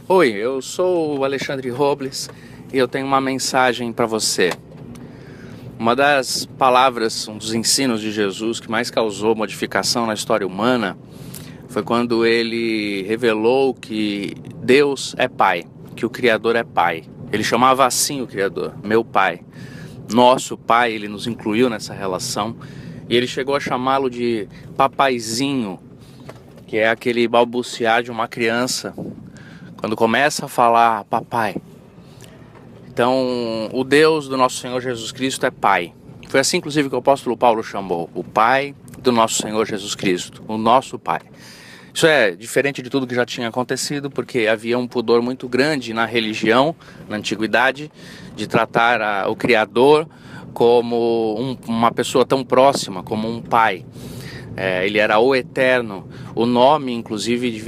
Oi, eu sou o Alexandre Robles e eu tenho uma mensagem para você. Uma das palavras, um dos ensinos de Jesus que mais causou modificação na história humana foi quando ele revelou que Deus é Pai, que o Criador é Pai. Ele chamava assim o Criador, meu Pai. Nosso Pai, ele nos incluiu nessa relação e ele chegou a chamá-lo de papaizinho, que é aquele balbuciar de uma criança quando começa a falar papai. Então, o Deus do nosso Senhor Jesus Cristo é Pai. Foi assim, inclusive, que o apóstolo Paulo chamou o Pai do nosso Senhor Jesus Cristo, o nosso Pai. Isso é diferente de tudo que já tinha acontecido, porque havia um pudor muito grande na religião, na antiguidade, de tratar o Criador como uma pessoa tão próxima, como um pai. Ele era o Eterno. O nome, inclusive,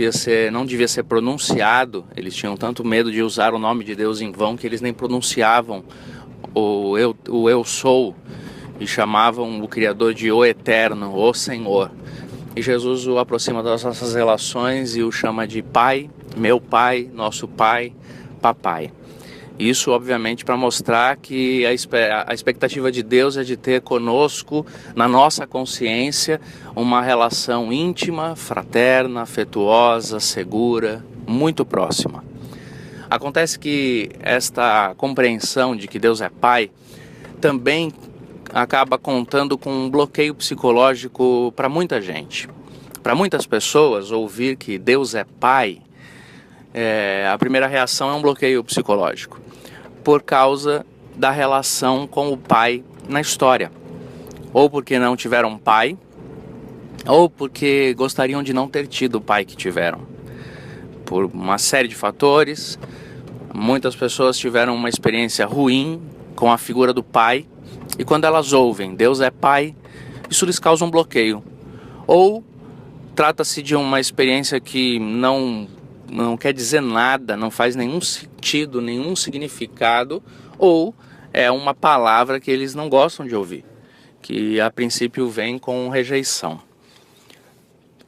não devia ser pronunciado. Eles tinham tanto medo de usar o nome de Deus em vão que eles nem pronunciavam o eu sou e chamavam o Criador de o Eterno, o Senhor. E Jesus o aproxima das nossas relações e o chama de Pai, meu Pai, nosso Pai, Papai. Isso, obviamente, para mostrar que a expectativa de Deus é de ter conosco, na nossa consciência, uma relação íntima, fraterna, afetuosa, segura, muito próxima. Acontece que esta compreensão de que Deus é Pai também acaba contando com um bloqueio psicológico para muita gente. Para muitas pessoas, ouvir que Deus é Pai, a primeira reação é um bloqueio psicológico, por causa da relação com o pai na história. Ou porque não tiveram pai, ou porque gostariam de não ter tido o pai que tiveram. Por uma série de fatores, muitas pessoas tiveram uma experiência ruim com a figura do pai, e quando elas ouvem Deus é Pai, isso lhes causa um bloqueio. Ou trata-se de uma experiência que não quer dizer nada, não faz nenhum sentido, nenhum significado, ou é uma palavra que eles não gostam de ouvir, que a princípio vem com rejeição.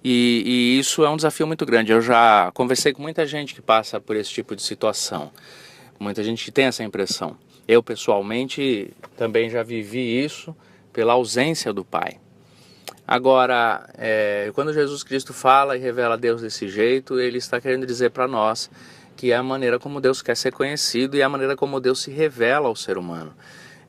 E isso é um desafio muito grande. Eu já conversei com muita gente que passa por esse tipo de situação, muita gente que tem essa impressão. Eu pessoalmente também já vivi isso pela ausência do Pai. Agora, quando Jesus Cristo fala e revela Deus desse jeito, ele está querendo dizer para nós que é a maneira como Deus quer ser conhecido e é a maneira como Deus se revela ao ser humano.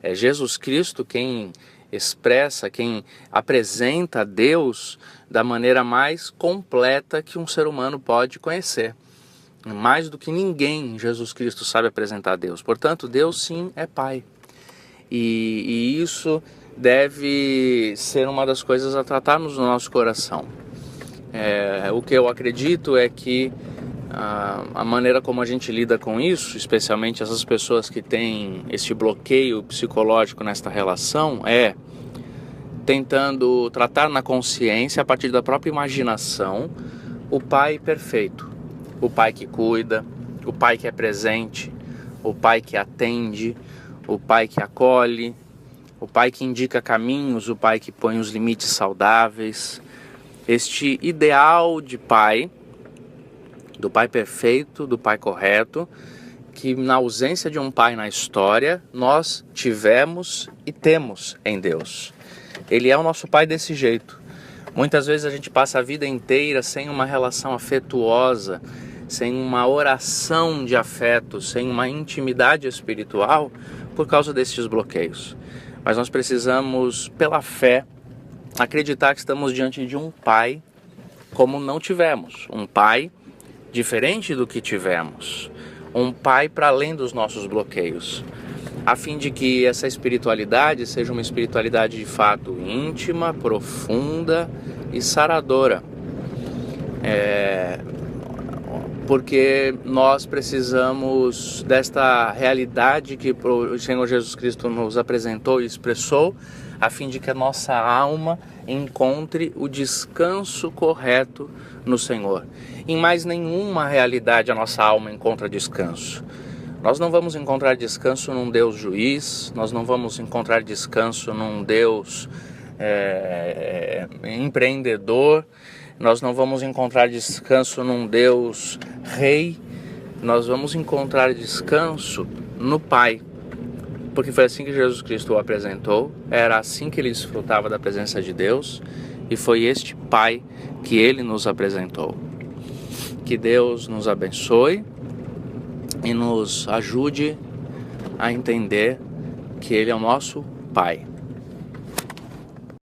É Jesus Cristo quem expressa, quem apresenta Deus da maneira mais completa que um ser humano pode conhecer. Mais do que ninguém, Jesus Cristo sabe apresentar Deus. Portanto, Deus sim é Pai. E isso deve ser uma das coisas a tratarmos no nosso coração. O que eu acredito é que a maneira como a gente lida com isso, especialmente essas pessoas que têm este bloqueio psicológico nesta relação, é tentando tratar na consciência, a partir da própria imaginação, o Pai perfeito. O Pai que cuida, o Pai que é presente, o Pai que atende, o Pai que acolhe, o Pai que indica caminhos, o Pai que põe os limites saudáveis. Este ideal de Pai, do Pai perfeito, do Pai correto, que na ausência de um Pai na história, nós tivemos e temos em Deus. Ele é o nosso Pai desse jeito. Muitas vezes a gente passa a vida inteira sem uma relação afetuosa, sem uma oração de afeto, sem uma intimidade espiritual por causa desses bloqueios. Mas nós precisamos, pela fé, acreditar que estamos diante de um Pai como não tivemos, um Pai diferente do que tivemos, um Pai para além dos nossos bloqueios, a fim de que essa espiritualidade seja uma espiritualidade de fato íntima, profunda e saradora. Porque nós precisamos desta realidade que o Senhor Jesus Cristo nos apresentou e expressou, a fim de que a nossa alma encontre o descanso correto no Senhor. Em mais nenhuma realidade a nossa alma encontra descanso. Nós não vamos encontrar descanso num Deus juiz, nós não vamos encontrar descanso num Deus empreendedor, nós não vamos encontrar descanso num Deus rei, nós vamos encontrar descanso no Pai. Porque foi assim que Jesus Cristo o apresentou, era assim que ele desfrutava da presença de Deus, e foi este Pai que ele nos apresentou. Que Deus nos abençoe e nos ajude a entender que Ele é o nosso Pai.